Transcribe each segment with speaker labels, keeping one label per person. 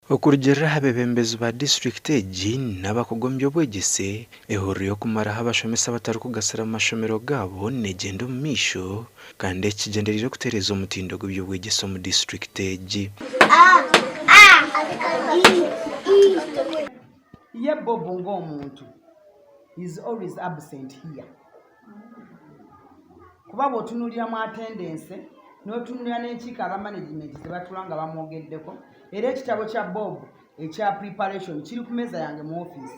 Speaker 1: Okurugera abebembezi ba district egi n'abakugombya obwegyese ehuriro kumaraho abashomesa batari kugasira amashomero gabo negenda omu maisho kandi ekigenderire kutereeza omutindo gw'ebyobwegyese omu district egi.
Speaker 2: Ye Bobo ng'omuntu is always absent here. Kuba bw'otunuulira mu attendance n'otunuulira n'enkiiko aba management ze batula nga bamwogeddeko, era ekitabo kya Bob ekya preparation kiri ku meza yange mu office.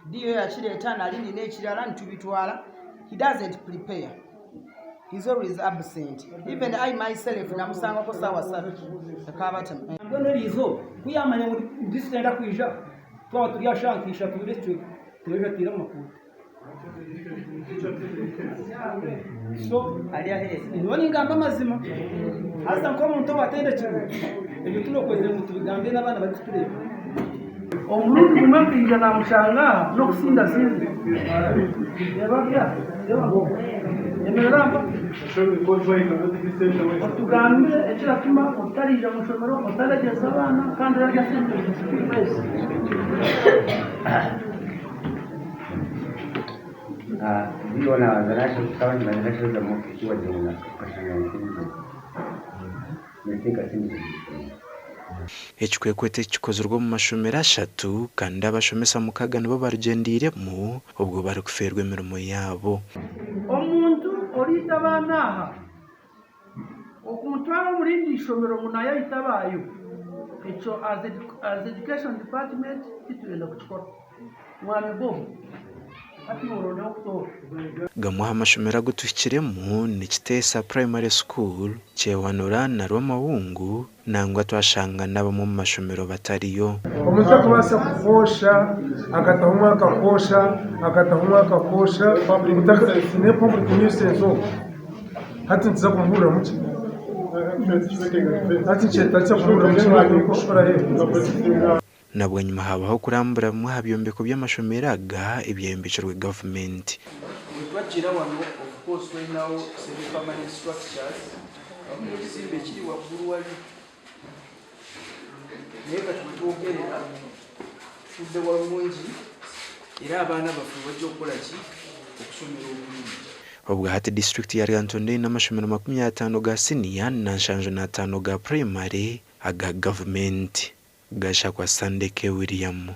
Speaker 2: Diyo yakireeta nali nina ekirala ntubitwala. He doesn't prepare. He's always absent. Even I myself namusangako saawa 3 akabata.
Speaker 3: Ngonerizo kuyamanya mu disitenda kwija twa turyashankisha ku district tureje tira makuru. So ali aheze noni ngamba mazima hasa ko muntu watende kintu ebyo tunokweze muntu bigambe n'abana bari kutureba omuntu umwe namushanga no kusinda sinzi yababya yabo yemeramba tugambe ekiratuma utarija mushomero utarageza abana kandi arya sinzi kwese
Speaker 4: ndio na wazalashi kama ni wazalashi za mkiwa jina
Speaker 1: Ekikwekweto kikozerwa mu mashomero 3 kandi abashomesa 6 nibo barugendiremu ubwo bari kuferwa emirimo yabo.
Speaker 3: Omuntu orita abanaha okumutwara muri ishomero munaya itabayo echo as education department kitwenda kuchikora mwami Bobo
Speaker 1: gamuha amashomero agutukiremu ni Kitesa Primary School Chewanura na Rwamawungu nangwa twashanga nabo mu mashomero batariyo.
Speaker 5: Omuntu akubasa kukosha akatahumwa akakosha mutaka ne public nuisance hati ntiza kumubura muki hati cyetatsa kumubura muki kushora he
Speaker 1: nabwo nyuma habaho kurambura mu habyombeko by'amashomero aga ibyembicirwe government.
Speaker 2: Twakira wano of course right now semi permanent structures omusimbe kiri waggulu wali neka tutogerera tudde walungi era abaana bafu bajja okukola ki okusomera obulungi.
Speaker 1: Obwo hati district ya LYANTONDE n'amashomero 50 ga senior na 5 ga primary aga government gasha kwa Sandeke William.